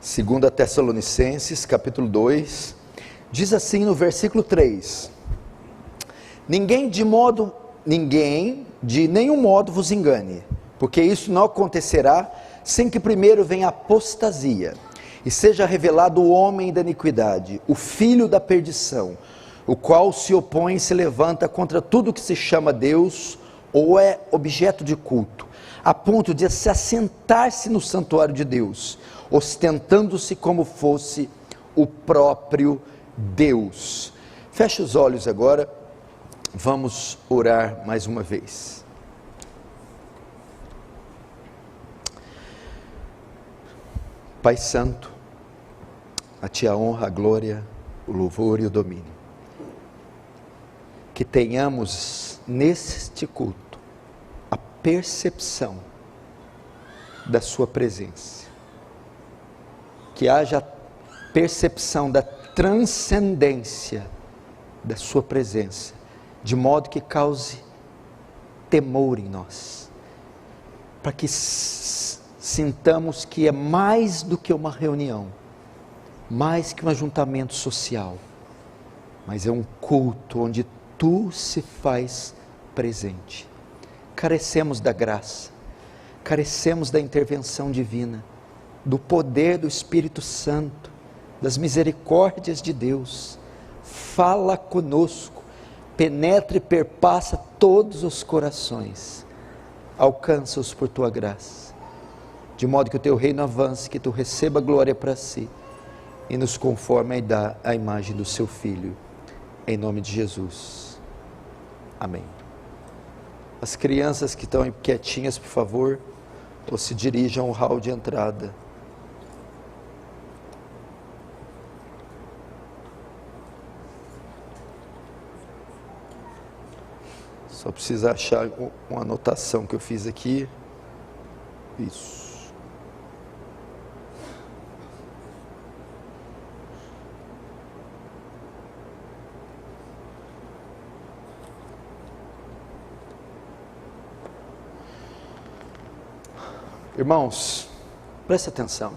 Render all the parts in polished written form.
2 Tessalonicenses, capítulo 2, diz assim no versículo 3: Ninguém de nenhum modo vos engane, porque isso não acontecerá sem que primeiro venha a apostasia, e seja revelado o homem da iniquidade, o filho da perdição, o qual se opõe e se levanta contra tudo que se chama Deus, ou é objeto de culto, a ponto de se assentar-se no santuário de Deus, ostentando-se como fosse o próprio Deus. Feche os olhos agora, vamos orar mais uma vez. Pai Santo, a Ti a honra, a glória, o louvor e o domínio. Que tenhamos neste culto a percepção da Sua presença. Que haja percepção da transcendência da Sua presença, de modo que cause temor em nós, para que sintamos que é mais do que uma reunião, mais que um ajuntamento social, mas é um culto onde Tu se faz presente. Carecemos da graça, carecemos da intervenção divina, do poder do Espírito Santo, das misericórdias de Deus. Fala conosco, penetra e perpassa todos os corações, alcança-os por Tua graça, de modo que o Teu reino avance, que Tu receba glória para Si, e nos conforme à imagem do Seu Filho, em nome de Jesus, amém. As crianças que estão quietinhas, por favor, ou se dirijam ao hall de entrada. Só precisa achar uma anotação que eu fiz aqui. Isso. Irmãos, preste atenção.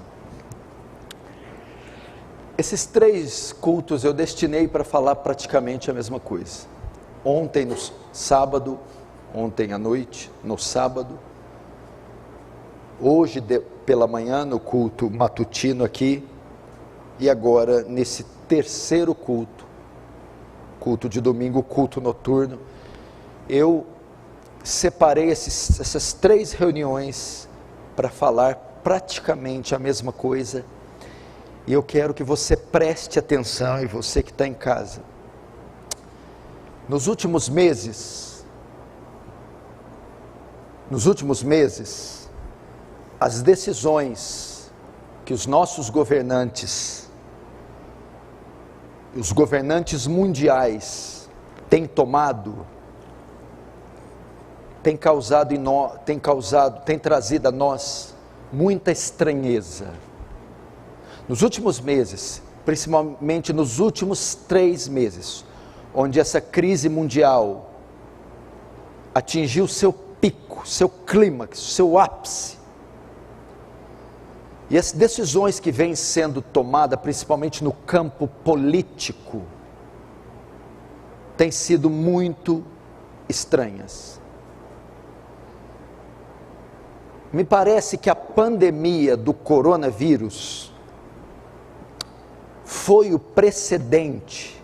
Esses 3 cultos eu destinei para falar praticamente a mesma coisa. Ontem no sábado, ontem à noite, no sábado, hoje pela manhã no culto matutino aqui, e agora nesse terceiro culto de domingo, culto noturno, eu separei essas 3 reuniões para falar praticamente a mesma coisa, e eu quero que você preste atenção, e você que está em casa. Nos últimos meses, as decisões que os nossos governantes, os governantes mundiais têm tomado, têm trazido a nós muita estranheza. Nos últimos meses, principalmente nos últimos 3 meses, onde essa crise mundial atingiu seu pico, seu clímax, seu ápice, e as decisões que vêm sendo tomadas, principalmente no campo político, têm sido muito estranhas. Me parece que a pandemia do coronavírus foi o precedente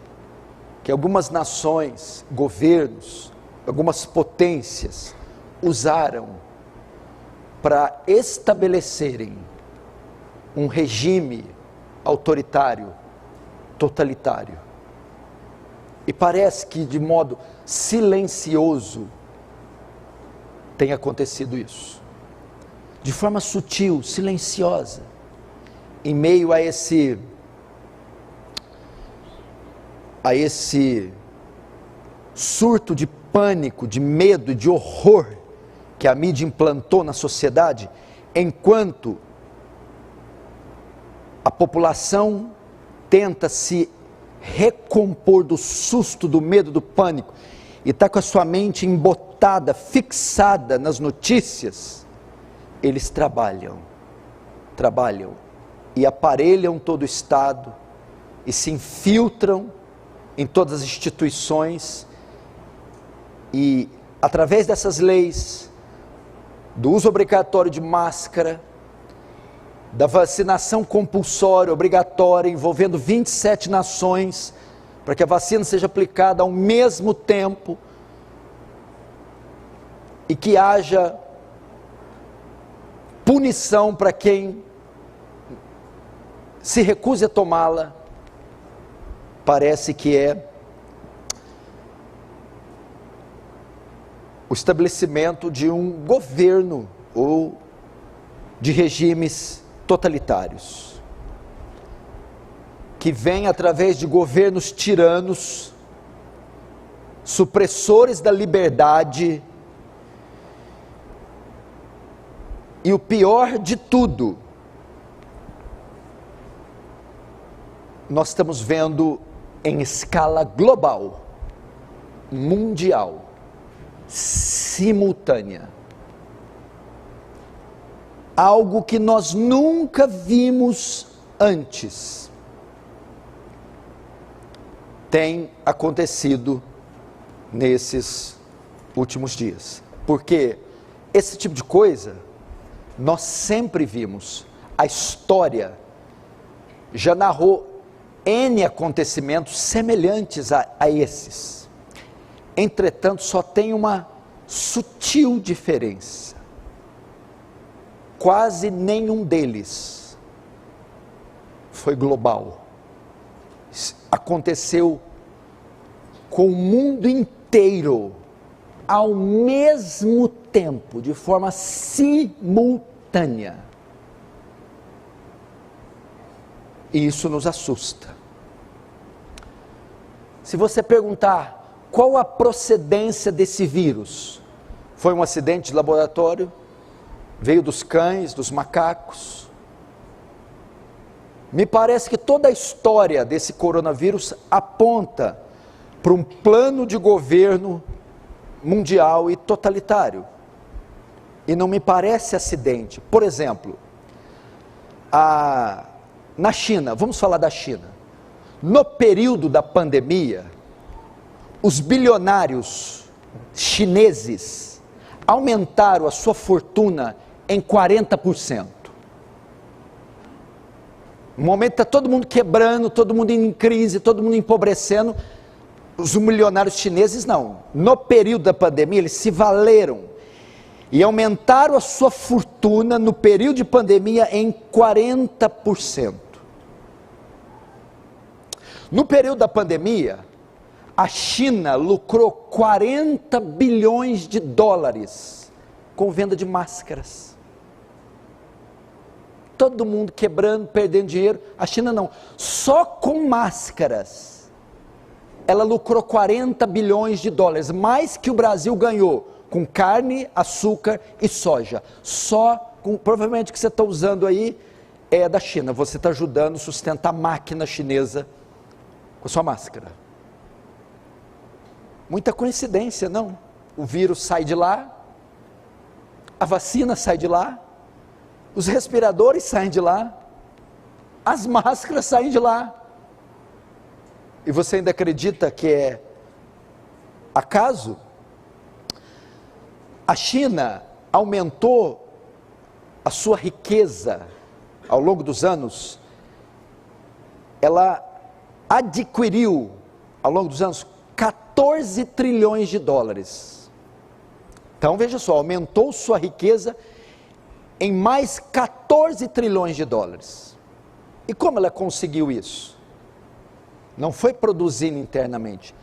que algumas nações, governos, algumas potências usaram para estabelecerem um regime autoritário, totalitário. E parece que de modo silencioso tem acontecido isso. De forma sutil, silenciosa, em meio a esse surto de pânico, de medo, de horror que a mídia implantou na sociedade, enquanto a população tenta se recompor do susto, do medo, do pânico, e está com a sua mente embotada, fixada nas notícias, eles trabalham e aparelham todo o Estado, e se infiltram em todas as instituições, e através dessas leis, do uso obrigatório de máscara, da vacinação compulsória, obrigatória, envolvendo 27 nações, para que a vacina seja aplicada ao mesmo tempo, e que haja punição para quem se recuse a tomá-la, parece que é o estabelecimento de um governo ou de regimes totalitários, que vem através de governos tiranos, supressores da liberdade, e o pior de tudo, nós estamos vendo em escala global, mundial, simultânea, algo que nós nunca vimos antes, tem acontecido nesses últimos dias, porque esse tipo de coisa nós sempre vimos. A história já narrou N acontecimentos semelhantes a esses, entretanto só tem uma sutil diferença: quase nenhum deles foi global, aconteceu com o mundo inteiro, ao mesmo tempo, de forma simultânea. E isso nos assusta. Se você perguntar qual a procedência desse vírus, foi um acidente de laboratório? Veio dos cães, dos macacos? Me parece que toda a história desse coronavírus aponta para um plano de governo mundial e totalitário. E não me parece acidente. Por exemplo, na China, vamos falar da China. No período da pandemia, os bilionários chineses aumentaram a sua fortuna em 40%. No momento está todo mundo quebrando, todo mundo em crise, todo mundo empobrecendo. Os milionários chineses não. No período da pandemia, eles se valeram e aumentaram a sua fortuna no período de pandemia em 40%. No período da pandemia, a China lucrou 40 bilhões de dólares com venda de máscaras. Todo mundo quebrando, perdendo dinheiro. A China não. Só com máscaras ela lucrou 40 bilhões de dólares, mais que o Brasil ganhou com carne, açúcar e soja. Só com, provavelmente o que você está usando aí é da China. Você está ajudando a sustentar a máquina chinesa com a sua máscara. Muita coincidência, não? O vírus sai de lá, a vacina sai de lá, os respiradores saem de lá, as máscaras saem de lá. E você ainda acredita que é acaso? A China aumentou a sua riqueza ao longo dos anos. Ela adquiriu ao longo dos anos 14 trilhões de dólares. Então veja só, aumentou sua riqueza em mais 14 trilhões de dólares. E como ela conseguiu isso? Não foi produzindo internamente,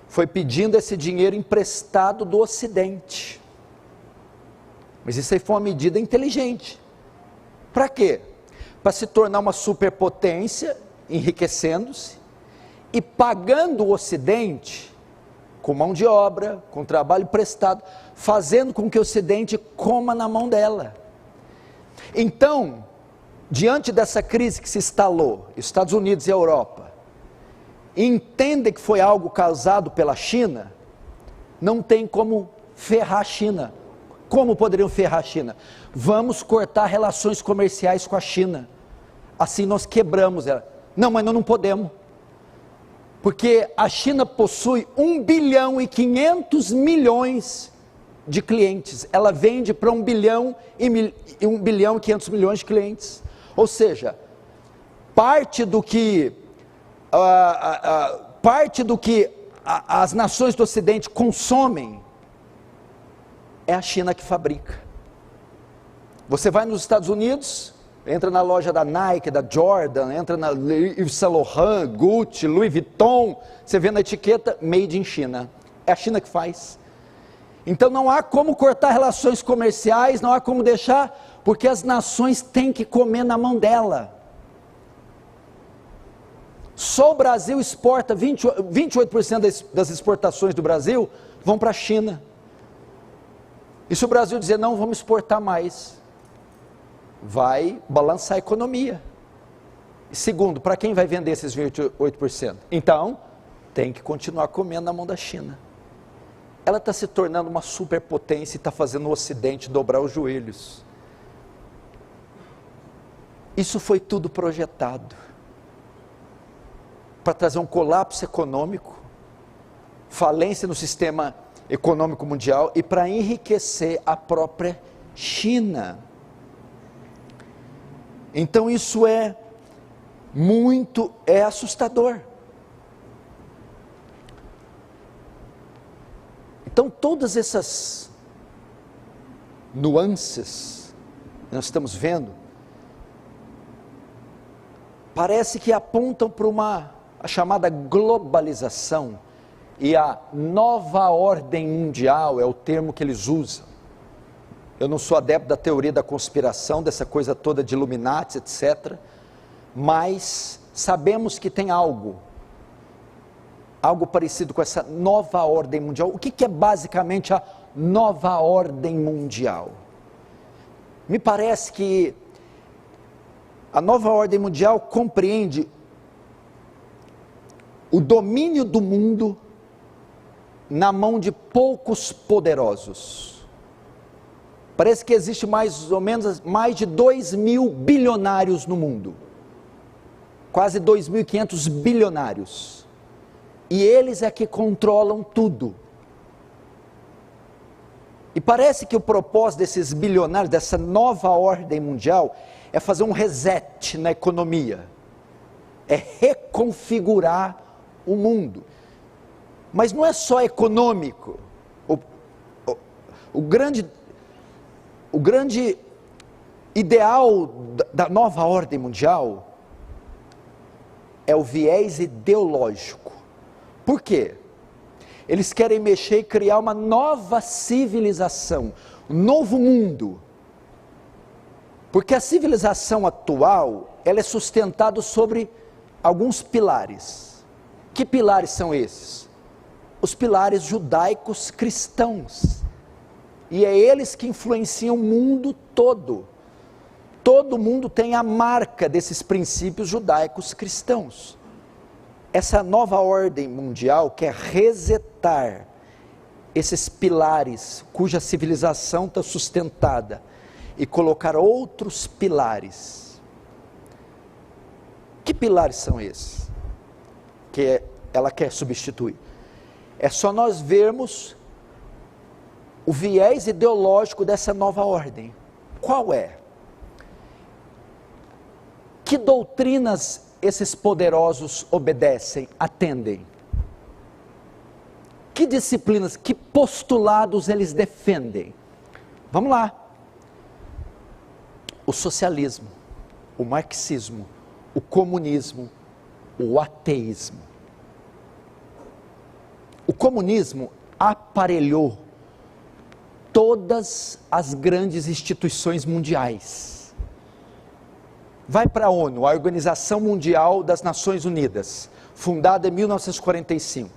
foi pedindo esse dinheiro emprestado do Ocidente. Mas isso aí foi uma medida inteligente. Para quê? Para se tornar uma superpotência, enriquecendo-se e pagando o Ocidente com mão de obra, com trabalho prestado, fazendo com que o Ocidente coma na mão dela. Então, diante dessa crise que se instalou, Estados Unidos e a Europa entendem que foi algo causado pela China, não tem como ferrar a China. Como poderiam ferrar a China? Vamos cortar relações comerciais com a China. assim nós quebramos ela. Não, mas nós não podemos. Porque a China possui 1 bilhão e 500 milhões de clientes. Ela vende para 1 bilhão e 500 milhões de clientes. Ou seja, parte do que as nações do Ocidente consomem é a China que fabrica. Você vai nos Estados Unidos, entra na loja da Nike, da Jordan, entra na Yves Saint Laurent, Gucci, Louis Vuitton, você vê na etiqueta Made in China. É a China que faz. Então não há como cortar relações comerciais, não há como deixar, porque as nações têm que comer na mão dela. Só o Brasil exporta, 28% das exportações do Brasil vão para a China. E se o Brasil dizer não, vamos exportar mais, vai balançar a economia. E segundo, para quem vai vender esses 28%? Então, tem que continuar comendo na mão da China. Ela está se tornando uma superpotência e está fazendo o Ocidente dobrar os joelhos. Isso foi tudo projetado para trazer um colapso econômico, falência no sistema econômico mundial e para enriquecer a própria China. Então isso é assustador. Então todas essas nuances que nós estamos vendo, parece que apontam para a chamada globalização e a nova ordem mundial, é o termo que eles usam. Eu não sou adepto da teoria da conspiração, dessa coisa toda de Illuminati, etc. Mas sabemos que tem algo parecido com essa nova ordem mundial. O que é basicamente a nova ordem mundial? Me parece que a nova ordem mundial compreende o domínio do mundo na mão de poucos poderosos. Parece que existe mais ou menos mais de 2.000 bilionários no mundo. Quase 2.500 bilionários. E eles é que controlam tudo. E parece que o propósito desses bilionários, dessa nova ordem mundial, é fazer um reset na economia. É reconfigurar o mundo. Mas não é só econômico. O grande ideal da nova ordem mundial é o viés ideológico. Por quê? Eles querem mexer e criar uma nova civilização, um novo mundo. Porque a civilização atual, ela é sustentada sobre alguns pilares. Que pilares são esses? Os pilares judaicos cristãos. E é eles que influenciam o mundo todo. Todo mundo tem a marca desses princípios judaicos cristãos. Essa nova ordem mundial quer resetar esses pilares cuja civilização está sustentada e colocar outros pilares. Que pilares são esses que ela quer substituir? É só nós vermos o viés ideológico dessa nova ordem. Qual é? Que doutrinas esses poderosos obedecem, atendem? Que disciplinas, que postulados eles defendem? Vamos lá. O socialismo, o marxismo, o comunismo, o ateísmo. O comunismo aparelhou todas as grandes instituições mundiais. Vai para a ONU, a Organização Mundial das Nações Unidas, fundada em 1945.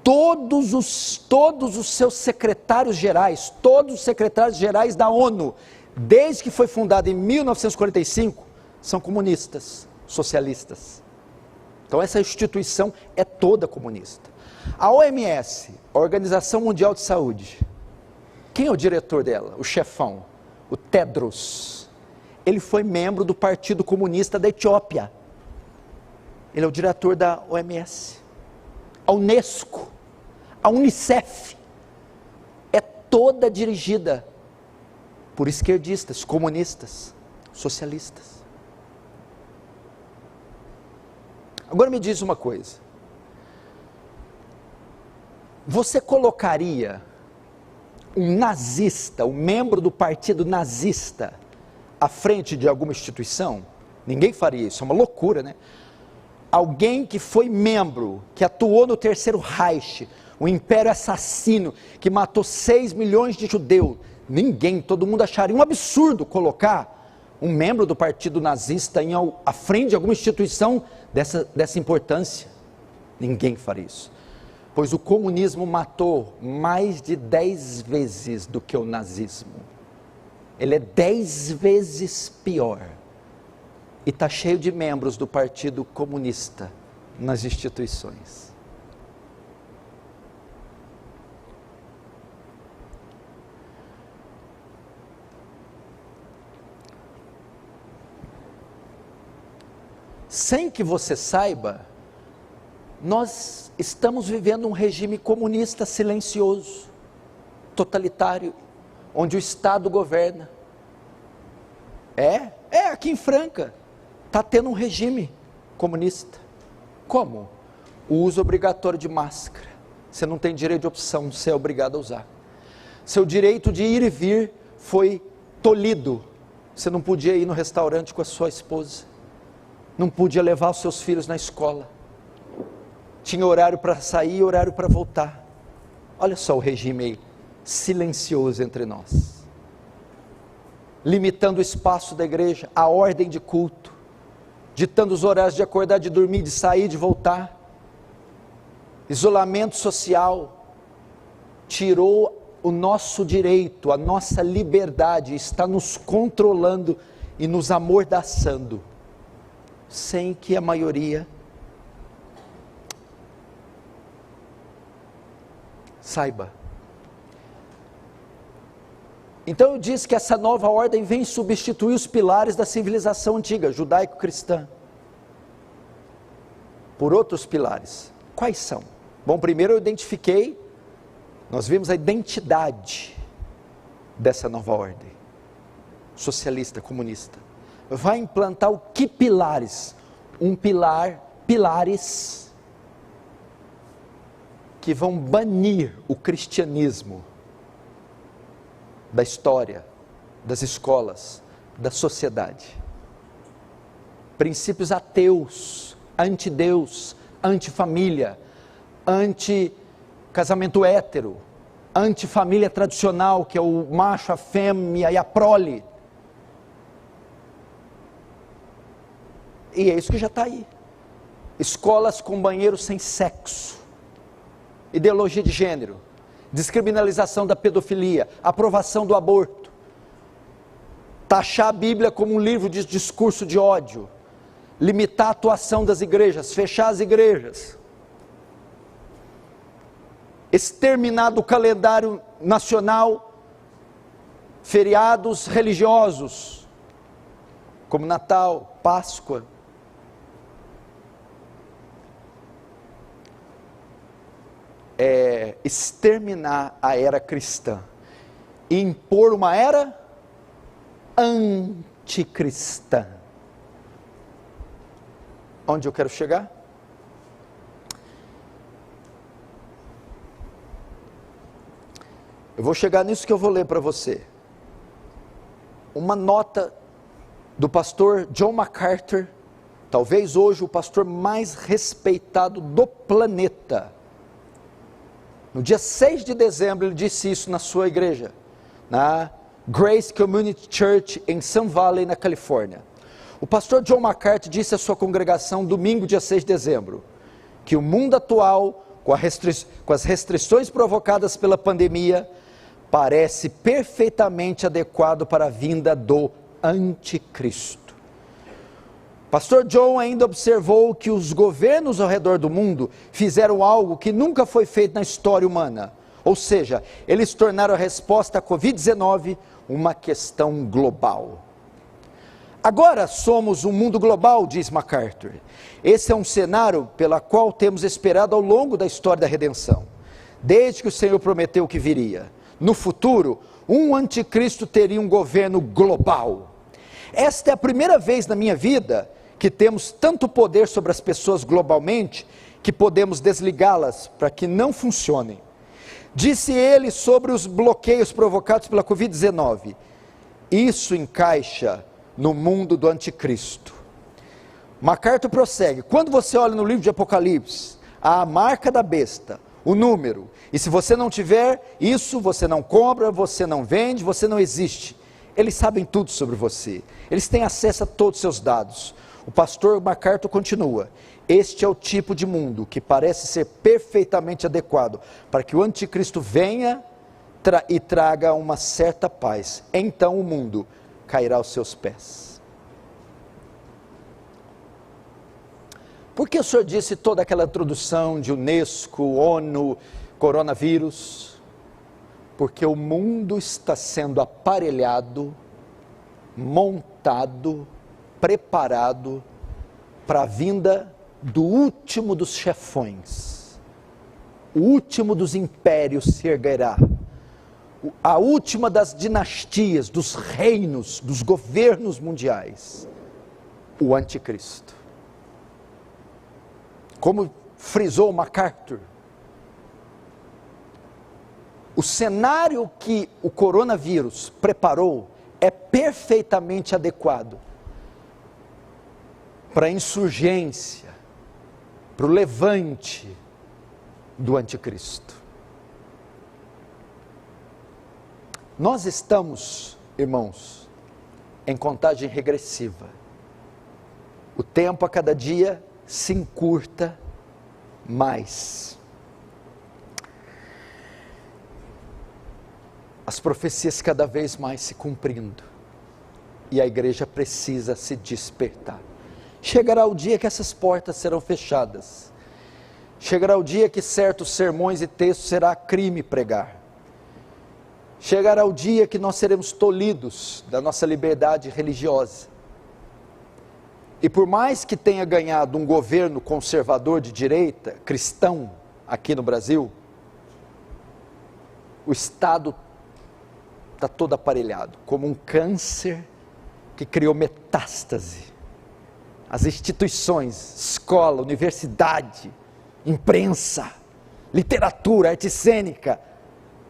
Todos os seus secretários gerais, todos os secretários gerais da ONU, desde que foi fundada em 1945, são comunistas, socialistas. Então essa instituição é toda comunista. A OMS, a Organização Mundial de Saúde, quem é o diretor dela? O chefão, o Tedros. ele foi membro do Partido Comunista da Etiópia. Ele é o diretor da OMS, a Unesco, a Unicef, é toda dirigida por esquerdistas, comunistas, socialistas. Agora me diz uma coisa, você colocaria um nazista, um membro do partido nazista, à frente de alguma instituição? Ninguém faria isso, é uma loucura, né? Alguém que foi membro, que atuou no Terceiro Reich, o império assassino, que matou 6 milhões de judeus, ninguém, todo mundo acharia um absurdo colocar um membro do partido nazista à frente de alguma instituição dessa importância. Ninguém faria isso, pois o comunismo matou mais de 10 vezes do que o nazismo, ele é 10 vezes pior, e está cheio de membros do Partido Comunista nas instituições. Sem que você saiba, nós estamos vivendo um regime comunista silencioso, totalitário, onde o Estado governa. Aqui em Franca, está tendo um regime comunista. Como? O uso obrigatório de máscara. Você não tem direito de opção, você é obrigado a usar. Seu direito de ir e vir foi tolhido. Você não podia ir no restaurante com a sua esposa, não podia levar os seus filhos na escola, tinha horário para sair e horário para voltar. Olha só o regime aí, silencioso entre nós, limitando o espaço da igreja, a ordem de culto, ditando os horários de acordar, de dormir, de sair, de voltar, isolamento social, tirou o nosso direito, a nossa liberdade, está nos controlando e nos amordaçando, sem que a maioria saiba. Então eu disse que essa nova ordem vem substituir os pilares da civilização antiga, judaico-cristã, por outros pilares. Quais são? Bom, primeiro eu identifiquei, nós vimos a identidade dessa nova ordem, socialista, comunista. Vai implantar o que pilares? Pilares que vão banir o cristianismo da história, das escolas, da sociedade. Princípios ateus, anti-Deus, anti-família, anti-casamento hétero, anti-família tradicional, que é o macho, a fêmea e a prole. E é isso que já está aí. Escolas com banheiros sem sexo, ideologia de gênero, descriminalização da pedofilia, aprovação do aborto, taxar a Bíblia como um livro de discurso de ódio, limitar a atuação das igrejas, fechar as igrejas, exterminar do calendário nacional feriados religiosos, como Natal, Páscoa. Exterminar a era cristã e impor uma era anticristã. Onde eu quero chegar? Eu vou chegar nisso que eu vou ler para você. Uma nota do pastor John MacArthur, talvez hoje o pastor mais respeitado do planeta. No dia 6 de dezembro, ele disse isso na sua igreja, na Grace Community Church, em Sun Valley, na Califórnia. O pastor John MacArthur disse à sua congregação, domingo, dia 6 de dezembro, que o mundo atual, com as restrições provocadas pela pandemia, parece perfeitamente adequado para a vinda do anticristo. Pastor John ainda observou que os governos ao redor do mundo fizeram algo que nunca foi feito na história humana, ou seja, eles tornaram a resposta à Covid-19 uma questão global. Agora somos um mundo global, diz MacArthur. Esse é um cenário pela qual temos esperado ao longo da história da redenção, desde que o Senhor prometeu que viria. No futuro, um anticristo teria um governo global. Esta é a primeira vez na minha vida que temos tanto poder sobre as pessoas globalmente, que podemos desligá-las para que não funcionem. Disse ele sobre os bloqueios provocados pela Covid-19. Isso encaixa no mundo do anticristo. MacArthur prossegue: quando você olha no livro de Apocalipse, há a marca da besta, o número, e se você não tiver isso, você não compra, você não vende, você não existe. Eles sabem tudo sobre você, eles têm acesso a todos os seus dados. O pastor MacArthur continua: este é o tipo de mundo que parece ser perfeitamente adequado para que o anticristo venha e traga uma certa paz. Então o mundo cairá aos seus pés. Por que o senhor disse toda aquela introdução de Unesco, ONU, coronavírus? Porque o mundo está sendo aparelhado, montado, preparado para a vinda do último dos chefões. O último dos impérios se erguerá. A última das dinastias, dos reinos, dos governos mundiais. O anticristo. Como frisou MacArthur, o cenário que o coronavírus preparou é perfeitamente adequado para a insurgência, para o levante do anticristo. Nós estamos, irmãos, em contagem regressiva. O tempo a cada dia se encurta mais. As profecias cada vez mais se cumprindo. E a igreja precisa se despertar. Chegará o dia que essas portas serão fechadas. Chegará o dia que certos sermões e textos será crime pregar. Chegará o dia que nós seremos tolhidos da nossa liberdade religiosa. E por mais que tenha ganhado um governo conservador de direita, cristão, aqui no Brasil, o Estado está todo aparelhado, como um câncer que criou metástase. As instituições, escola, universidade, imprensa, literatura, arte cênica,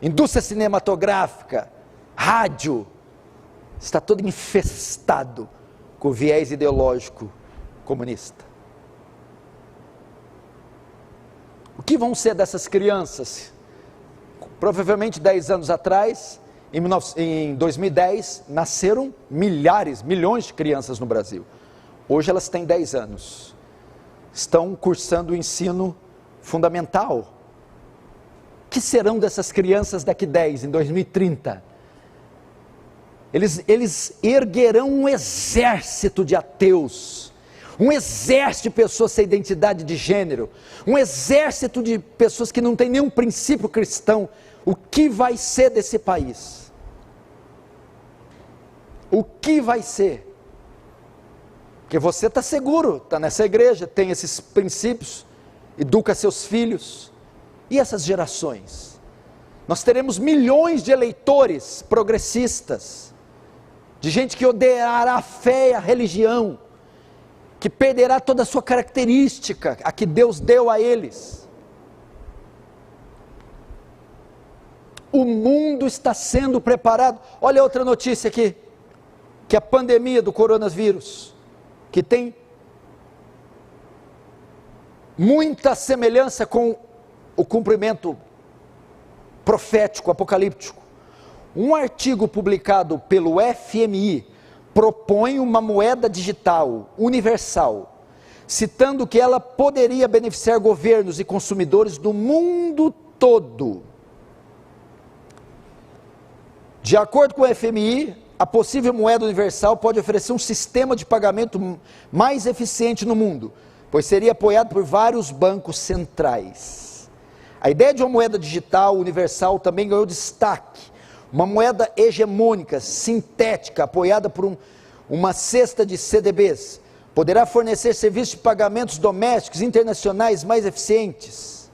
indústria cinematográfica, rádio, está todo infestado com o viés ideológico comunista. O que vão ser dessas crianças? Provavelmente 10 anos atrás, em 2010, nasceram milhões de crianças no Brasil. Hoje elas têm 10 anos. Estão cursando o ensino fundamental. O que serão dessas crianças daqui 10, em 2030? Eles erguerão um exército de ateus, um exército de pessoas sem identidade de gênero, um exército de pessoas que não têm nenhum princípio cristão. O que vai ser desse país? O que vai ser? Porque você está seguro, está nessa igreja, tem esses princípios, educa seus filhos. E essas gerações? Nós teremos milhões de eleitores progressistas, de gente que odiará a fé e a religião, que perderá toda a sua característica, a que Deus deu a eles. O mundo está sendo preparado. Olha outra notícia aqui, que a pandemia do coronavírus, que tem muita semelhança com o cumprimento profético, apocalíptico. Um artigo publicado pelo FMI propõe uma moeda digital universal, citando que ela poderia beneficiar governos e consumidores do mundo todo. De acordo com o FMI, a possível moeda universal pode oferecer um sistema de pagamento mais eficiente no mundo, pois seria apoiado por vários bancos centrais. A ideia de uma moeda digital universal também ganhou destaque. Uma moeda hegemônica, sintética, apoiada por uma cesta de CDBs, poderá fornecer serviços de pagamentos domésticos internacionais mais eficientes.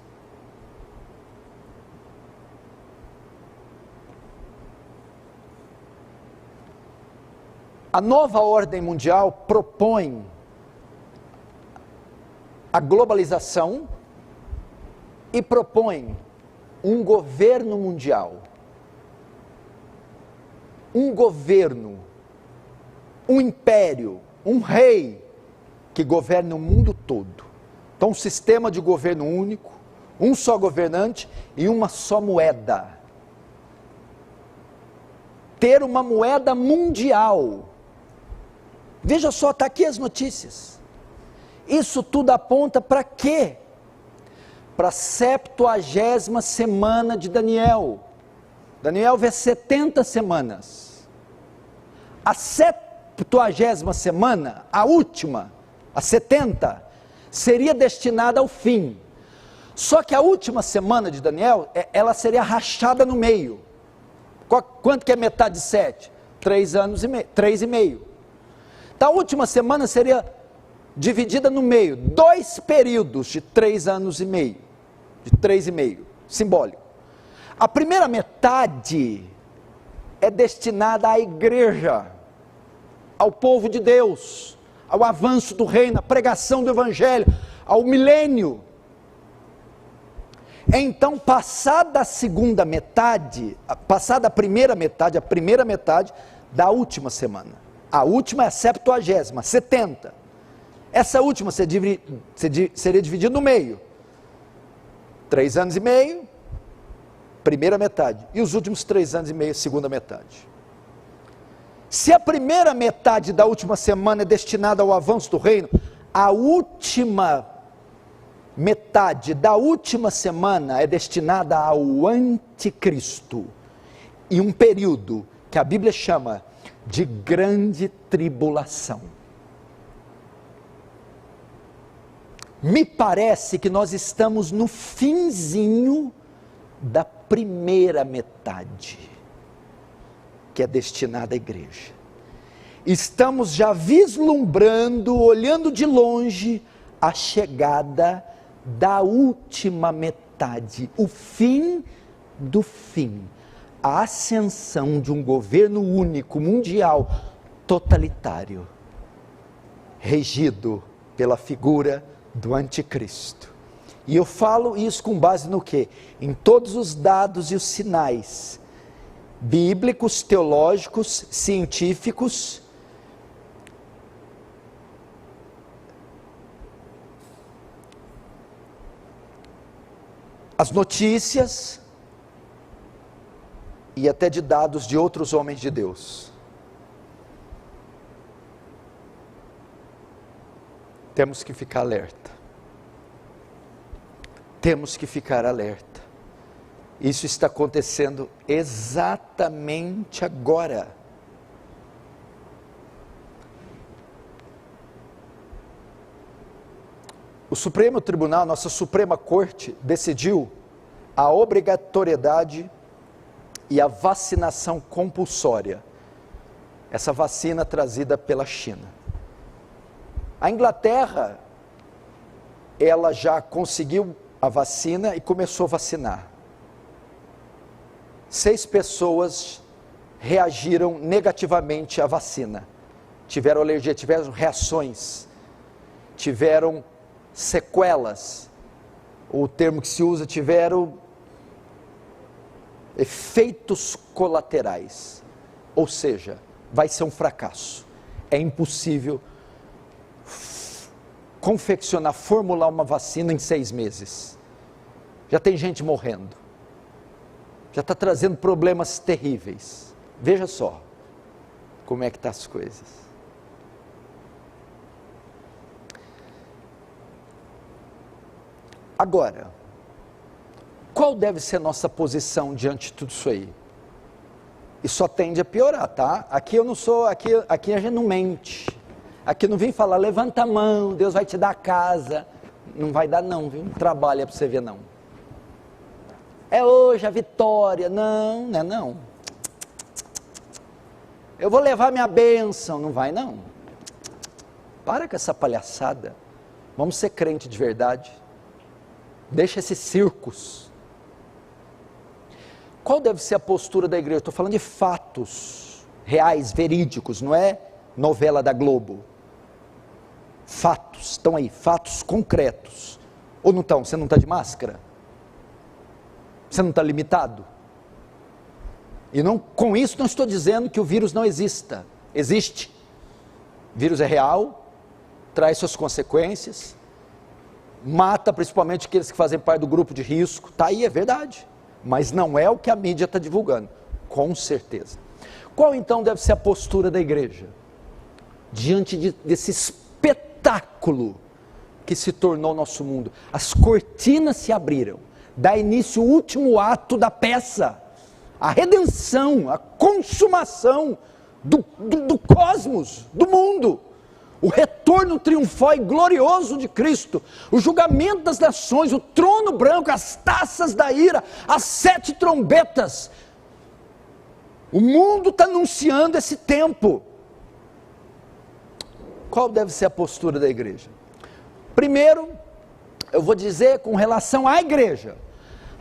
A nova ordem mundial propõe a globalização e propõe um governo mundial. Um governo, um império, um rei que governa o mundo todo. Então, um sistema de governo único, um só governante e uma só moeda. Ter uma moeda mundial. Veja só, está aqui as notícias. Isso tudo aponta para quê? Para a 70ª semana de Daniel. Daniel vê 70 semanas. A 70ª semana, a última, a 70, seria destinada ao fim. Só que a última semana de Daniel, ela seria rachada no meio. Quanto que é metade de 7? 3 anos e meio, 3,5. Então a última semana seria dividida no meio, 2 períodos de 3 anos e meio, de 3,5, simbólico. A primeira metade é destinada à igreja, ao povo de Deus, ao avanço do reino, à pregação do evangelho, ao milênio. Então, passada a segunda metade, passada a primeira metade da última semana. A última é a 70ª, 70. Essa última seria dividida no meio. 3 anos e meio, primeira metade. E os últimos 3 anos e meio, segunda metade. Se a primeira metade da última semana é destinada ao avanço do reino, a última metade da última semana é destinada ao anticristo. E um período que a Bíblia chama de grande tribulação. Me parece que nós estamos no finzinho da primeira metade, que é destinada à igreja. Estamos já vislumbrando, olhando de longe, a chegada da última metade, o fim do fim, a ascensão de um governo único, mundial, totalitário, regido pela figura do anticristo. E eu falo isso com base no quê? Em todos os dados e os sinais bíblicos, teológicos, científicos, as notícias e até de dados de outros homens de Deus. Temos que ficar alerta. Temos que ficar alerta. Isso está acontecendo exatamente agora. O Supremo Tribunal, nossa Suprema Corte, decidiu a obrigatoriedade e a vacinação compulsória. Essa vacina trazida pela China. A Inglaterra, ela já conseguiu a vacina e começou a vacinar. 6 pessoas reagiram negativamente à vacina. Tiveram alergia, tiveram reações, tiveram sequelas. O termo que se usa, tiveram efeitos colaterais. Ou seja, vai ser um fracasso. É impossível confeccionar, formular uma vacina em 6 meses. Já tem gente morrendo. Já está trazendo problemas terríveis. Veja só como é que estão as coisas. Agora, qual deve ser nossa posição diante de tudo isso aí? E só tende a piorar, tá? Aqui eu não sou, aqui a gente não mente. Aqui não vem falar, levanta a mão, Deus vai te dar a casa. Não vai dar não, viu? Trabalha para você ver não. É hoje a vitória. Não, não é não. eu vou levar minha bênção. Não vai não. Para com essa palhaçada. Vamos ser crente de verdade. Deixa esses circos. Qual deve ser a postura da igreja? Estou falando de fatos reais, verídicos, não é novela da Globo. Fatos, estão aí, fatos concretos. Ou não estão? Você não está de máscara? Você não está limitado? E não, com isso não estou dizendo que o vírus não exista. Existe. O vírus é real, traz suas consequências, mata principalmente aqueles que fazem parte do grupo de risco. Está aí, é verdade. Mas não é o que a mídia está divulgando, com certeza. Qual então deve ser a postura da igreja? Diante desse espetáculo que se tornou nosso mundo. As cortinas se abriram, dá início o último ato da peça, a redenção, a consumação do cosmos, do mundo, o retorno triunfal e glorioso de Cristo, o julgamento das nações, o trono branco, as taças da ira, as 7 trombetas. O mundo está anunciando esse tempo. Qual deve ser a postura da igreja? Primeiro, eu vou dizer com relação à igreja,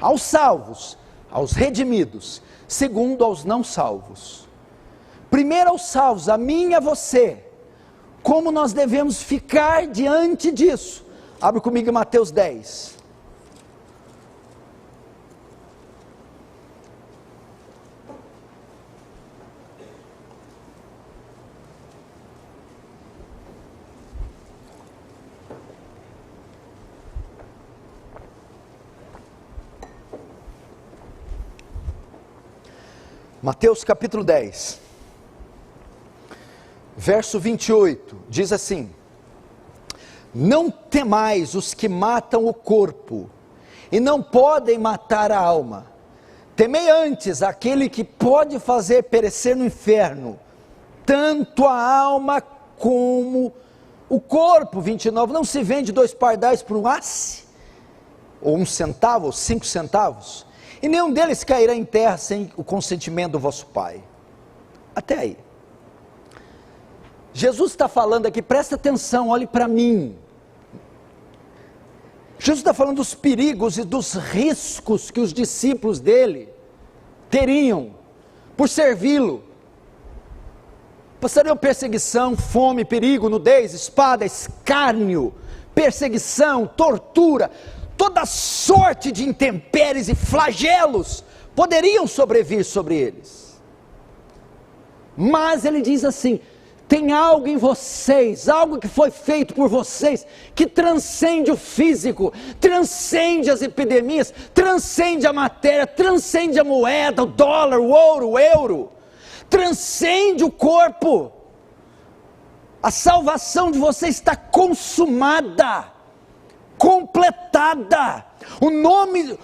aos salvos, aos redimidos. Segundo, aos não salvos. Primeiro aos salvos, a mim e a você. Como nós devemos ficar diante disso? Abre comigo em Mateus 10. Mateus capítulo 10, verso 28, diz assim: não temais os que matam o corpo, e não podem matar a alma, temei antes aquele que pode fazer perecer no inferno, tanto a alma como o corpo. 29, não se vende 2 pardais por um asse, ou 1 centavo, ou 5 centavos, e nenhum deles cairá em terra sem o consentimento do vosso Pai. Até aí. Jesus está falando aqui, presta atenção, olhe para mim. Jesus está falando dos perigos e dos riscos que os discípulos dele teriam por servi-lo. Passariam perseguição, fome, perigo, nudez, espada, escárnio, perseguição, tortura, toda sorte de intempéries e flagelos poderiam sobrevir sobre eles. Mas ele diz assim: tem algo em vocês, algo que foi feito por vocês, que transcende o físico, transcende as epidemias, transcende a matéria, transcende a moeda, o dólar, o ouro, o euro, transcende o corpo. A salvação de vocês está consumada, completada.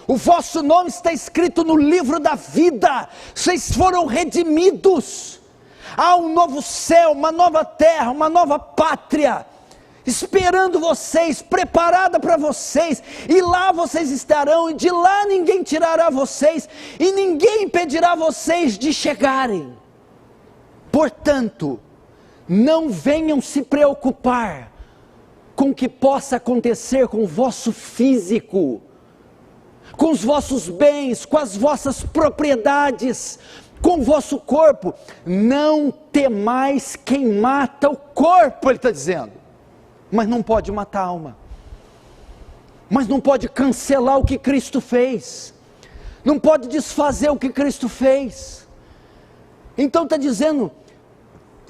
O vosso nome está escrito no livro da vida. Vocês foram redimidos. Há um novo céu, uma nova terra, uma nova pátria esperando vocês, preparada para vocês, e lá vocês estarão, e de lá ninguém tirará vocês, e ninguém impedirá vocês de chegarem. Portanto, não venham se preocupar com o que possa acontecer com o vosso físico, com os vossos bens, com as vossas propriedades, com o vosso corpo. Não temais quem mata o corpo, ele está dizendo, mas não pode matar a alma, mas não pode cancelar o que Cristo fez, não pode desfazer o que Cristo fez. Então está dizendo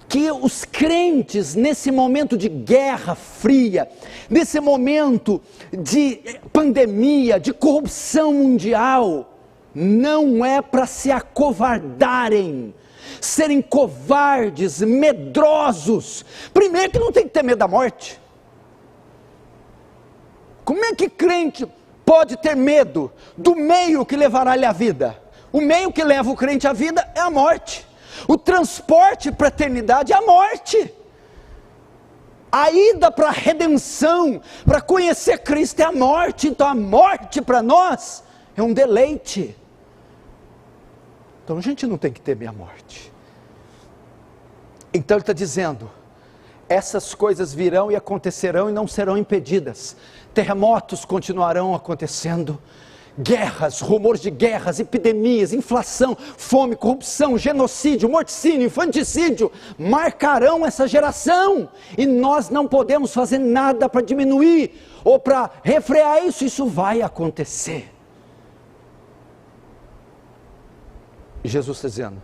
que os crentes, nesse momento de guerra fria, nesse momento de pandemia, de corrupção mundial, não é para se acovardarem, serem covardes, medrosos. Primeiro que não tem que ter medo da morte. Como é que crente pode ter medo do meio que levará-lhe a vida? O meio que leva o crente à vida é a morte. O transporte para a eternidade é a morte. A ida para a redenção, para conhecer Cristo, é a morte. Então a morte para nós é um deleite. Então a gente não tem que temer a morte. Então ele está dizendo, essas coisas virão e acontecerão e não serão impedidas. Terremotos continuarão acontecendo, guerras, rumores de guerras, epidemias, inflação, fome, corrupção, genocídio, morticínio, infanticídio, marcarão essa geração, e nós não podemos fazer nada para diminuir, ou para refrear isso vai acontecer. E Jesus está dizendo,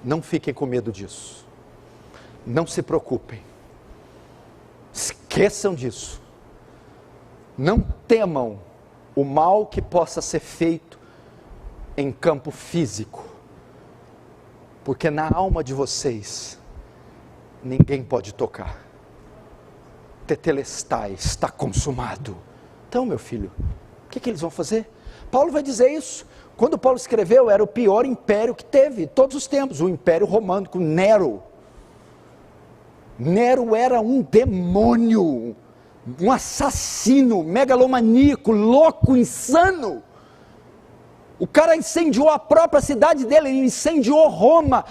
não fiquem com medo disso, não se preocupem, esqueçam disso, não temam o mal que possa ser feito em campo físico, porque na alma de vocês, ninguém pode tocar. Tetelestai, está consumado. Então, meu filho, o que eles vão fazer? Paulo vai dizer isso. Quando Paulo escreveu, era o pior império que teve, todos os tempos, o Império Romano, com Nero. Nero era um demônio, um assassino, megalomaníaco, louco, insano. O cara incendiou a própria cidade dele, ele incendiou Roma,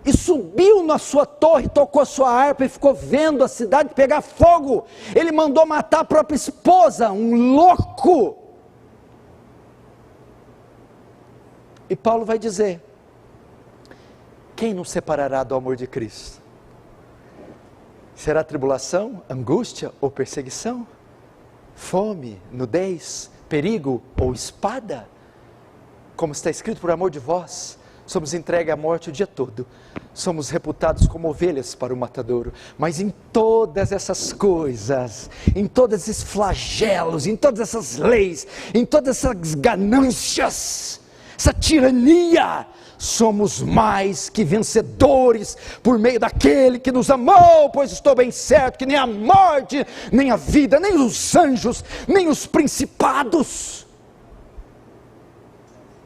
e subiu na sua torre, tocou sua harpa e ficou vendo a cidade pegar fogo. Ele mandou matar a própria esposa, um louco. E Paulo vai dizer, quem nos separará do amor de Cristo? Será tribulação, angústia ou perseguição? Fome, nudez, perigo ou espada? Como está escrito, por amor de vós, somos entregues à morte o dia todo. Somos reputados como ovelhas para o matadouro. Mas em todas essas coisas, em todos esses flagelos, em todas essas leis, em todas essas ganâncias, essa tirania, somos mais que vencedores por meio daquele que nos amou, pois estou bem certo que nem a morte, nem a vida, nem os anjos, nem os principados,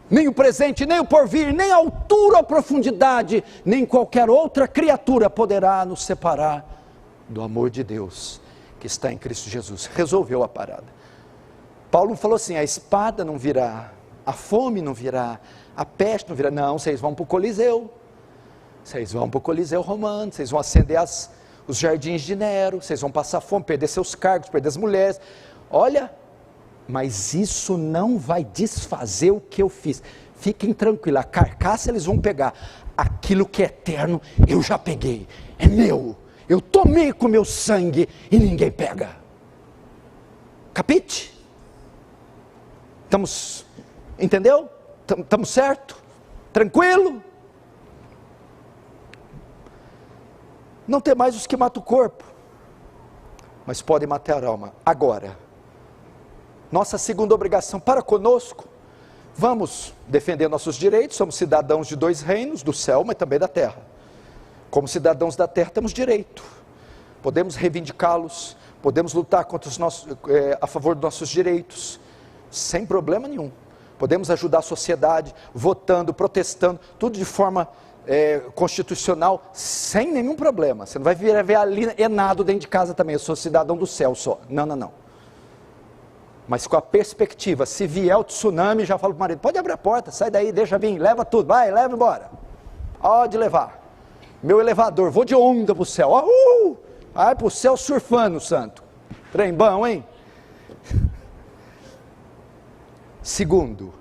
nem o presente, nem o porvir, nem a altura ou profundidade, nem qualquer outra criatura poderá nos separar do amor de Deus que está em Cristo Jesus. Resolveu a parada. Paulo falou assim, a espada não virá, a fome não virá, a peste não virá. Não, vocês vão para o Coliseu, vocês vão para o Coliseu romano, vocês vão acender os jardins de Nero, vocês vão passar fome, perder seus cargos, perder as mulheres. Olha, mas isso não vai desfazer o que eu fiz. Fiquem tranquilos, a carcaça eles vão pegar, aquilo que é eterno eu já peguei, é meu, eu tomei com meu sangue e ninguém pega. Capite? Entendeu? Estamos certo? Tranquilo? Não tem mais os que matam o corpo, mas podem matar a alma. Agora, nossa segunda obrigação para conosco, vamos defender nossos direitos, somos cidadãos de dois reinos, do céu, mas também da terra. Como cidadãos da terra temos direito, podemos reivindicá-los, podemos lutar contra a favor dos nossos direitos, sem problema nenhum. Podemos ajudar a sociedade, votando, protestando, tudo de forma constitucional, sem nenhum problema. Você não vai ver alienado dentro de casa também, eu sou cidadão do céu só. Não. Mas com a perspectiva, se vier o tsunami, já falo para o marido, pode abrir a porta, sai daí, deixa vir, leva tudo, vai, leva embora. Pode levar. Meu elevador, vou de onda para o céu. Vai para o céu surfando, santo. Trem bom, hein? Segundo,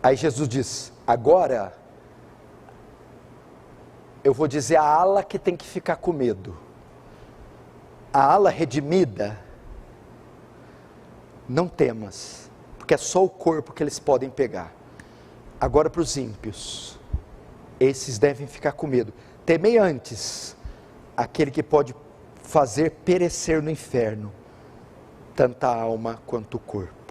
aí Jesus diz, agora eu vou dizer a ala que tem que ficar com medo. A ala redimida, não temas, porque é só o corpo que eles podem pegar. Agora para os ímpios, esses devem ficar com medo. Temei antes aquele que pode fazer perecer no inferno tanto a alma quanto o corpo.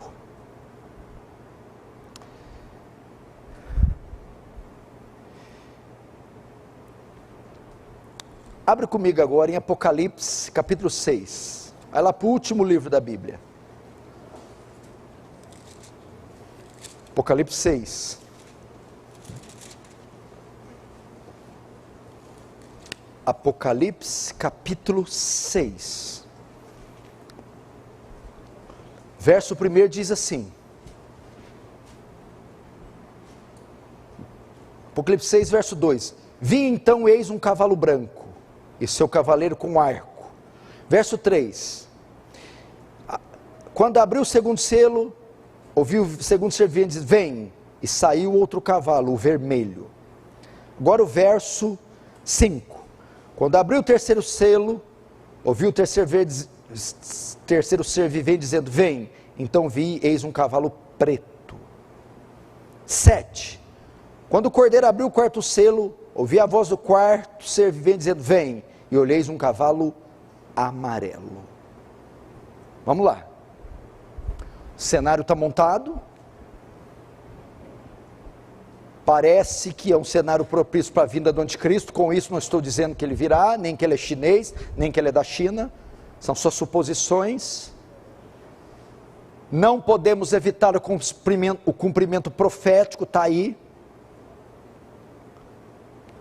Abre comigo agora em Apocalipse, capítulo 6. Vai lá para o último livro da Bíblia. Apocalipse 6. Apocalipse, capítulo 6. Verso 1 diz assim. Apocalipse 6, verso 2. Vi então, eis um cavalo branco, e seu cavaleiro com arco. Verso 3. Quando abriu o segundo selo, ouviu o segundo servente dizer, vem, e saiu outro cavalo, o vermelho. Agora o verso 5. Quando abriu o terceiro selo, ouviu o terceiro ser vivente dizendo, vem, então vi, eis um cavalo preto. 7. Quando o cordeiro abriu o quarto selo, ouvi a voz do quarto ser vivente dizendo, vem, e olheis um cavalo amarelo. Vamos lá. O cenário está montado. Parece que é um cenário propício para a vinda do anticristo. Com isso não estou dizendo que ele virá, nem que ele é chinês, nem que ele é da China. São só suposições. Não podemos evitar o cumprimento profético, está aí.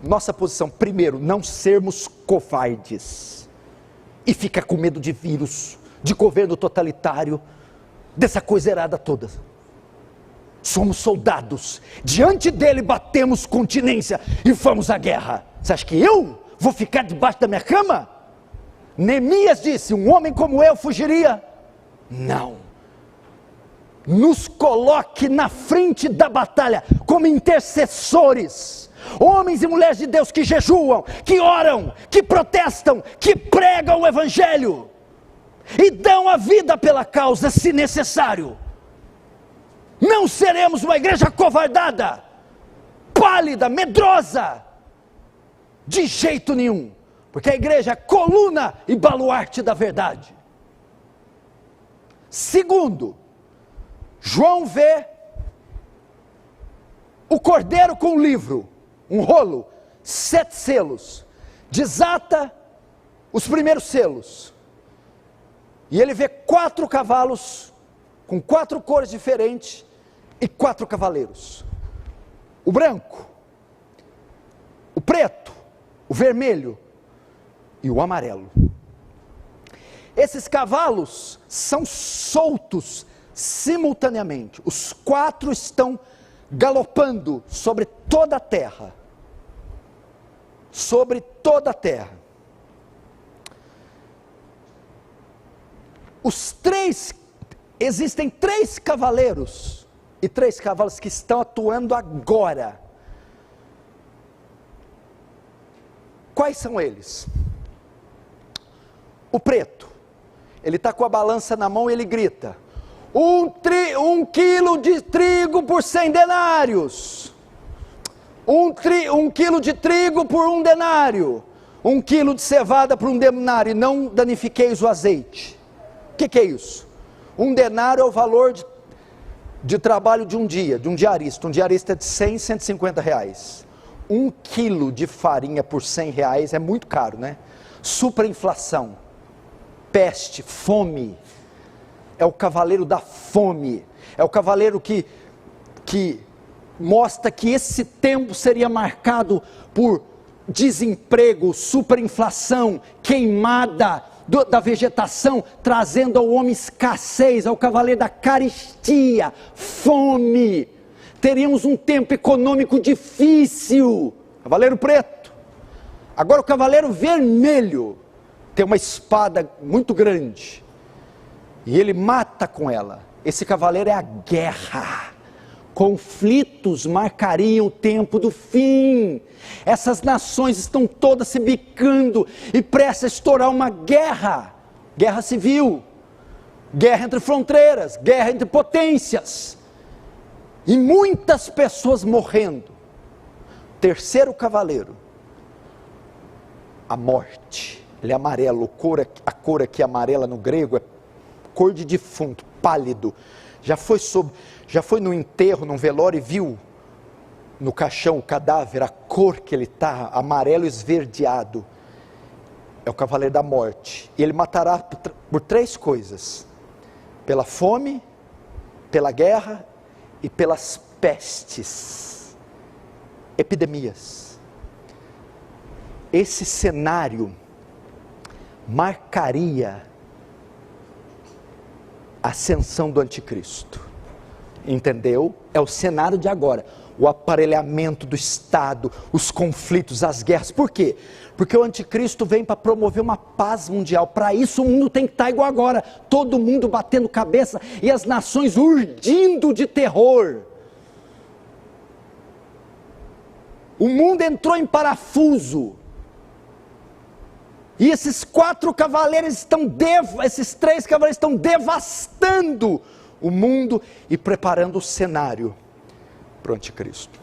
Nossa posição, primeiro, não sermos covardes. E ficar com medo de vírus, de governo totalitário, dessa coisa errada toda. Somos soldados, diante dele batemos continência e vamos à guerra. Você acha que eu vou ficar debaixo da minha cama? Neemias disse, um homem como eu fugiria? Não. Nos coloque na frente da batalha, como intercessores, homens e mulheres de Deus que jejuam, que oram, que protestam, que pregam o evangelho, e dão a vida pela causa se necessário. Não seremos uma igreja covardada, pálida, medrosa, de jeito nenhum, porque a igreja é coluna e baluarte da verdade. Segundo, João vê o cordeiro com um livro, um rolo, 7 selos, desata os primeiros selos, e ele vê 4 cavalos, com 4 cores diferentes, e 4 cavaleiros, o branco, o preto, o vermelho e o amarelo. Esses cavalos são soltos simultaneamente, os 4 estão galopando sobre toda a terra, existem 3 cavaleiros, e 3 cavalos que estão atuando agora. Quais são eles? O preto, ele está com a balança na mão e ele grita, 1 quilo de trigo por 100 denários, 1 quilo de trigo por 1 denário, 1 quilo de cevada por 1 denário, e não danifiqueis o azeite. O que é isso? 1 denário é o valor de trabalho de um dia, de um diarista é de 100, 150 reais, 1 quilo de farinha por 100 reais é muito caro, né? Superinflação, peste, fome, é o cavaleiro da fome, é o cavaleiro que mostra que esse tempo seria marcado por desemprego, superinflação, queimada da vegetação, trazendo ao homem escassez, ao cavaleiro da carestia, fome. Teríamos um tempo econômico difícil. Cavaleiro preto. Agora o cavaleiro vermelho tem uma espada muito grande e ele mata com ela. Esse cavaleiro é a guerra. Conflitos marcariam o tempo do fim. Essas nações estão todas se bicando e prestes a estourar uma guerra civil, guerra entre fronteiras, guerra entre potências, e muitas pessoas morrendo. Terceiro cavaleiro, a morte. Ele é amarelo, a cor aqui amarela no grego é cor de defunto, pálido. Já foi no enterro, num velório, e viu no caixão o cadáver, a cor que ele está, amarelo esverdeado. É o cavaleiro da morte. E ele matará por 3 coisas: pela fome, pela guerra e pelas pestes, epidemias. Esse cenário marcaria a ascensão do anticristo. Entendeu? É o cenário de agora. O aparelhamento do Estado, os conflitos, as guerras. Por quê? Porque o anticristo vem para promover uma paz mundial. Para isso o mundo tem que estar igual agora. Todo mundo batendo cabeça e as nações urdindo de terror. O mundo entrou em parafuso. E esses esses 3 cavaleiros estão devastando o mundo e preparando o cenário para o anticristo.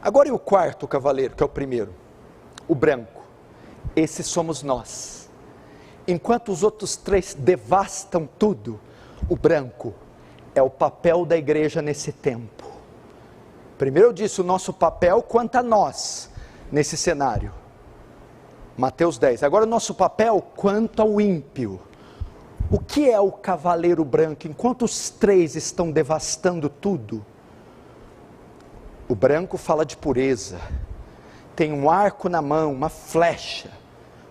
Agora e o 4º cavaleiro, que é o primeiro, o branco. Esse somos nós. Enquanto os outros 3 devastam tudo, o branco é o papel da igreja nesse tempo. Primeiro eu disse o nosso papel quanto a nós nesse cenário. Mateus 10. Agora o nosso papel quanto ao ímpio. O que é o cavaleiro branco? Enquanto os 3 estão devastando tudo, o branco fala de pureza. Tem um arco na mão, uma flecha,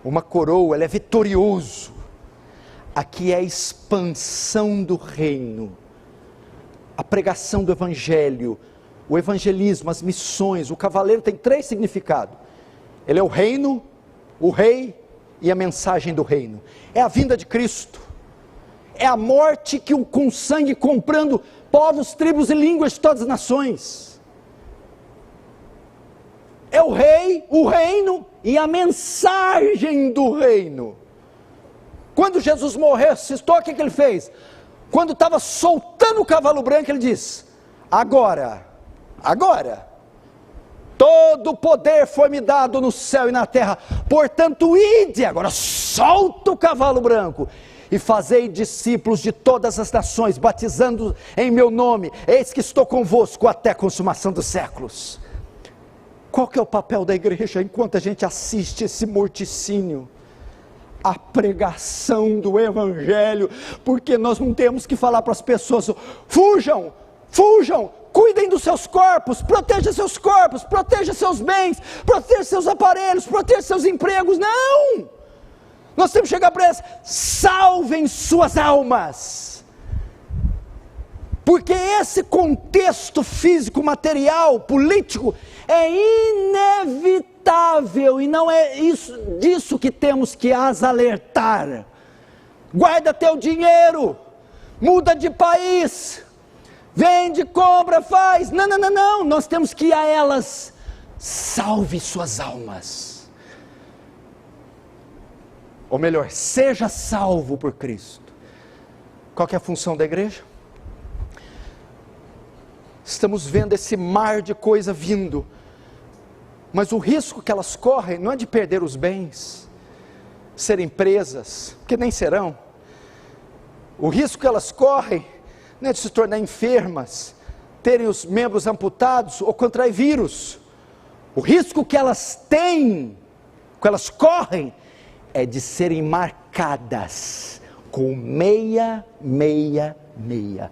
uma coroa, ele é vitorioso. Aqui é a expansão do reino, a pregação do evangelho, o evangelismo, as missões. O cavaleiro tem 3 significados. Ele é o reino, o rei e a mensagem do reino. É a vinda de Cristo. É a morte com sangue comprando povos, tribos e línguas de todas as nações. É o rei, o reino e a mensagem do reino. Quando Jesus morreu, ressuscitou, o que ele fez? Quando estava soltando o cavalo branco, ele diz: agora, todo o poder foi me dado no céu e na terra, portanto ide, agora solta o cavalo branco, e fazei discípulos de todas as nações, batizando em meu nome, eis que estou convosco até a consumação dos séculos. Qual que é o papel da igreja enquanto a gente assiste esse morticínio? A pregação do evangelho, porque nós não temos que falar para as pessoas: fujam, cuidem dos seus corpos, proteja seus corpos, proteja seus bens, proteja seus aparelhos, proteja seus empregos. Não! Nós temos que chegar para eles: salvem suas almas. Porque esse contexto físico, material, político é inevitável, e não é disso que temos que as alertar. Guarda teu dinheiro, muda de país, vende, compra, faz. Não, nós temos que ir a elas: salve suas almas. Ou melhor, seja salvo por Cristo. Qual que é a função da igreja? Estamos vendo esse mar de coisa vindo, mas o risco que elas correm não é de perder os bens, serem presas, que nem serão. O risco que elas correm não é de se tornar enfermas, terem os membros amputados ou contrair vírus. O risco que elas têm, que elas correm, é de serem marcadas com 666,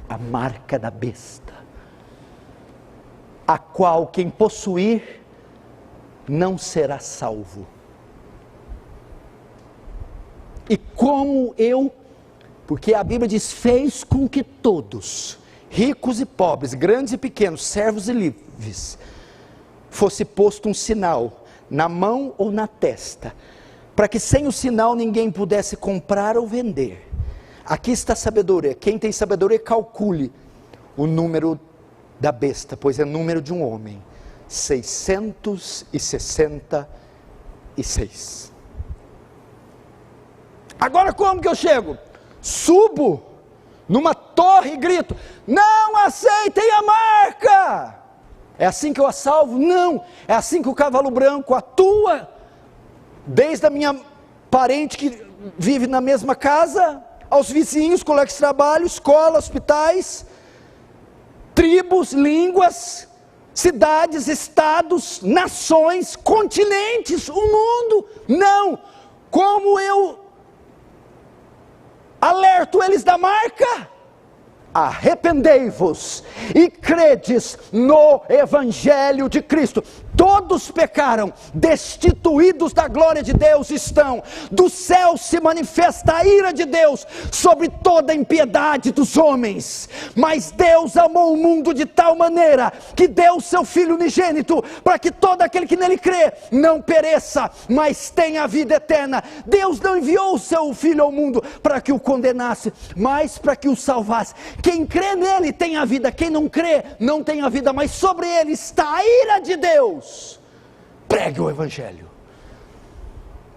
a marca da besta, a qual quem possuir não será salvo. E como porque a Bíblia diz: fez com que todos, ricos e pobres, grandes e pequenos, servos e livres, fosse posto um sinal na mão ou na testa, para que sem o sinal ninguém pudesse comprar ou vender. Aqui está a sabedoria. Quem tem sabedoria, calcule o número da besta, pois é número de um homem: 666. Agora como que eu chego? Subo numa torre e grito: não aceitem a marca! É assim que eu a salvo? Não, é assim que o cavalo branco atua, desde a minha parente que vive na mesma casa, aos vizinhos, colegas de trabalho, escola, hospitais, tribos, línguas, cidades, estados, nações, continentes, o mundo. Não, como eu alerto eles da marca? Arrependei-vos e credes no Evangelho de Cristo. todos pecaram, destituídos da glória de Deus estão, do céu se manifesta a ira de Deus sobre toda a impiedade dos homens, mas Deus amou o mundo de tal maneira, que deu o seu Filho unigênito, para que todo aquele que nele crê, não pereça, mas tenha a vida eterna. Deus não enviou o seu Filho ao mundo, para que o condenasse, mas para que o salvasse. Quem crê nele tem a vida, quem não crê, não tem a vida, mas sobre ele está a ira de Deus. Pregue o Evangelho,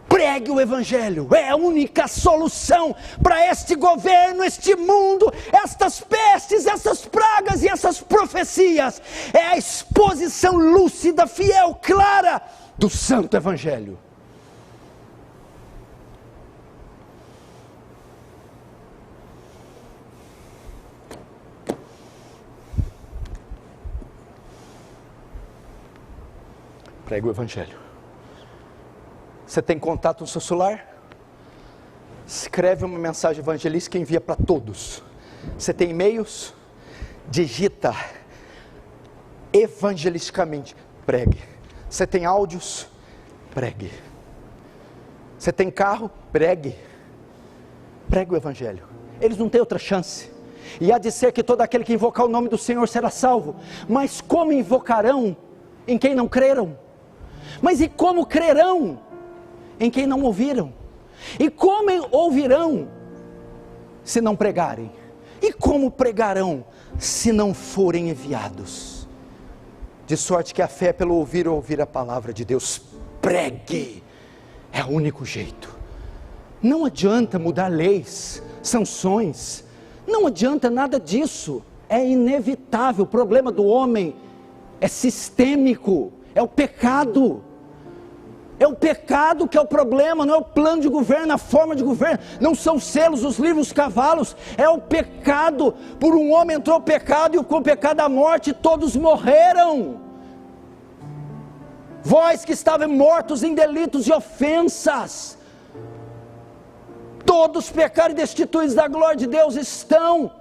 pregue o Evangelho, é a única solução para este governo, este mundo, estas pestes, essas pragas e essas profecias, é a exposição lúcida, fiel, clara, do Santo Evangelho. Pregue o Evangelho. Você tem contato no seu celular? Escreve uma mensagem evangelística e envia para todos. Você tem e-mails? Digita evangelisticamente, pregue. Você tem áudios? Pregue. Você tem carro? Pregue. Pregue o Evangelho. Eles não têm outra chance. E há de ser que todo aquele que invocar o nome do Senhor será salvo. Mas como invocarão em quem não creram? Mas e como crerão em quem não ouviram? E como ouvirão se não pregarem? E como pregarão se não forem enviados? De sorte que a fé é pelo ouvir ou ouvir a palavra de Deus. Pregue, é o único jeito. Não adianta mudar leis, sanções, não adianta nada disso, é inevitável. O problema do homem é sistêmico, é o pecado. É o pecado que é o problema, não é o plano de governo, a forma de governo, não são os selos, os livros, os cavalos, é o pecado. Por um homem entrou o pecado, e com o pecado a morte, todos morreram. Vós que estavam mortos em delitos e ofensas, todos pecaram e destituídos da glória de Deus estão.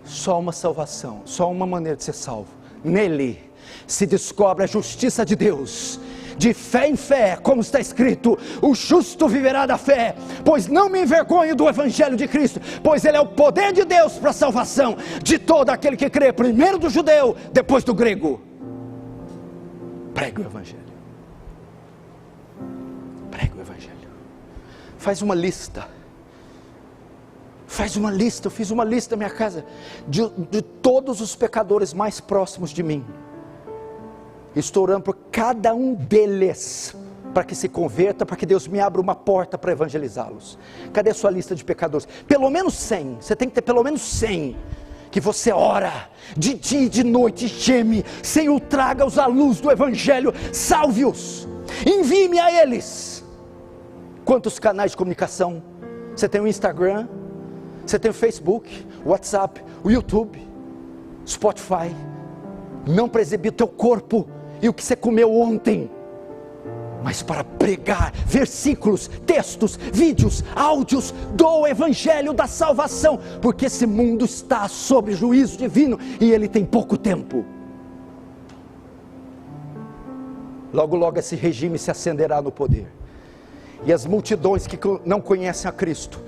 Só uma salvação, só uma maneira de ser salvo, nele se descobre a justiça de Deus, de fé em fé, como está escrito: o justo viverá da fé, pois não me envergonho do Evangelho de Cristo, pois ele é o poder de Deus para a salvação de todo aquele que crê, primeiro do judeu, depois do grego. Pregue o Evangelho, pregue o Evangelho, faz uma lista, eu fiz uma lista na minha casa, de todos os pecadores mais próximos de mim. Estou orando por cada um deles, para que se converta, para que Deus me abra uma porta para evangelizá-los. Cadê a sua lista de pecadores? Pelo menos 100, você tem que ter pelo menos 100, que você ora, de dia e de noite, geme, Senhor, traga-os à luz do Evangelho, salve-os, envie-me a eles. Quantos canais de comunicação? Você tem o Instagram, você tem o Facebook, o WhatsApp, o YouTube, Spotify. Não para exibir o teu corpo e o que você comeu ontem, mas para pregar versículos, textos, vídeos, áudios do Evangelho da salvação, porque esse mundo está sob juízo divino e ele tem pouco tempo. Logo logo esse regime se acenderá no poder, e as multidões que não conhecem a Cristo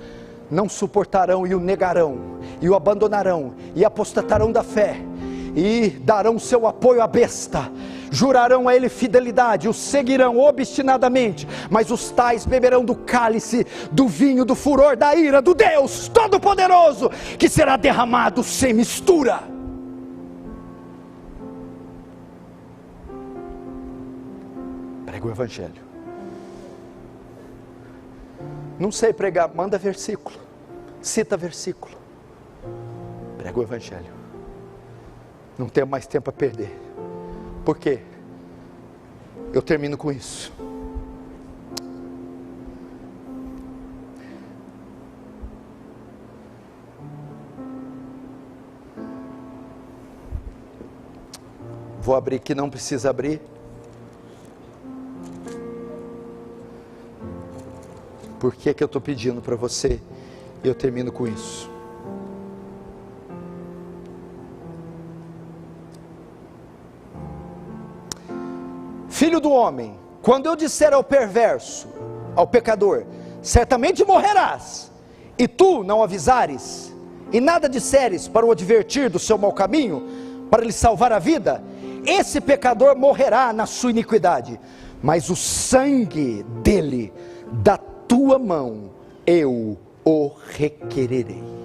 não suportarão e o negarão, e o abandonarão, e apostatarão da fé, e darão seu apoio à besta, jurarão a ele fidelidade, o seguirão obstinadamente, mas os tais beberão do cálice, do vinho, do furor, da ira do Deus Todo-Poderoso, que será derramado sem mistura. Prega o Evangelho. Não sei pregar, manda versículo, cita versículo. Prega o Evangelho. Não tenho mais tempo a perder. Por quê? Eu termino com isso. Vou abrir que não precisa abrir. Por que que eu estou pedindo para você? E eu termino com isso. Filho do homem, quando eu disser ao perverso, ao pecador, certamente morrerás, e tu não avisares, e nada disseres para o advertir do seu mau caminho, para lhe salvar a vida, esse pecador morrerá na sua iniquidade, mas o sangue dele, da tua mão, eu o requererei.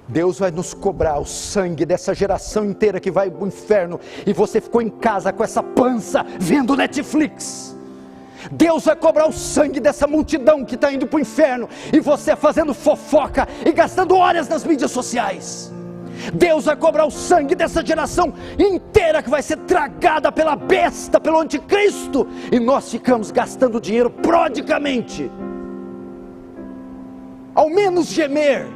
Deus vai nos cobrar o sangue dessa geração inteira que vai para o inferno, e você ficou em casa com essa pança vendo Netflix. Deus vai cobrar o sangue dessa multidão que está indo para o inferno, e você fazendo fofoca e gastando horas nas mídias sociais. Deus vai cobrar o sangue dessa geração inteira que vai ser tragada pela besta, pelo anticristo, e nós ficamos gastando dinheiro prodigamente. Ao menos gemer,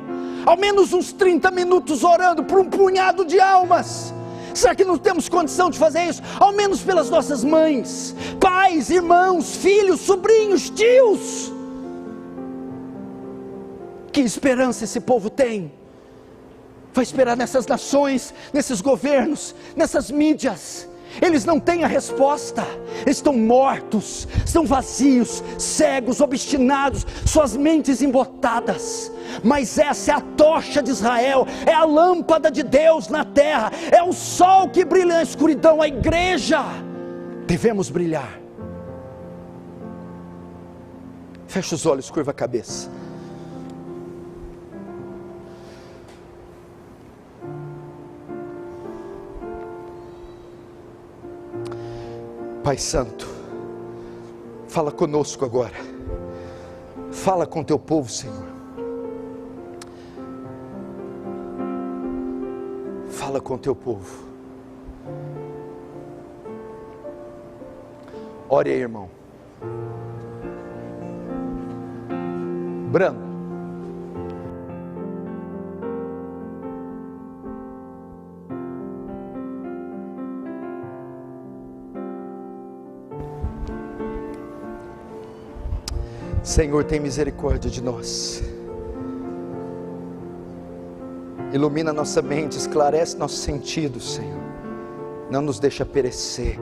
ao menos uns 30 minutos orando por um punhado de almas. Será que não temos condição de fazer isso? Ao menos pelas nossas mães, pais, irmãos, filhos, sobrinhos, tios. Que esperança esse povo tem? Vai esperar nessas nações, nesses governos, nessas mídias. Eles não têm a resposta, eles estão mortos, estão vazios, cegos, obstinados, suas mentes embotadas. Mas essa é a tocha de Israel, é a lâmpada de Deus na terra, é o sol que brilha na escuridão. A igreja, devemos brilhar. Fecha os olhos, curva a cabeça. Pai Santo, fala conosco agora, fala com teu povo, Senhor, fala com teu povo. Ore aí, irmão. Brando. Senhor, tem misericórdia de nós. Ilumina nossa mente, esclarece nossos sentidos, Senhor. Não nos deixa perecer.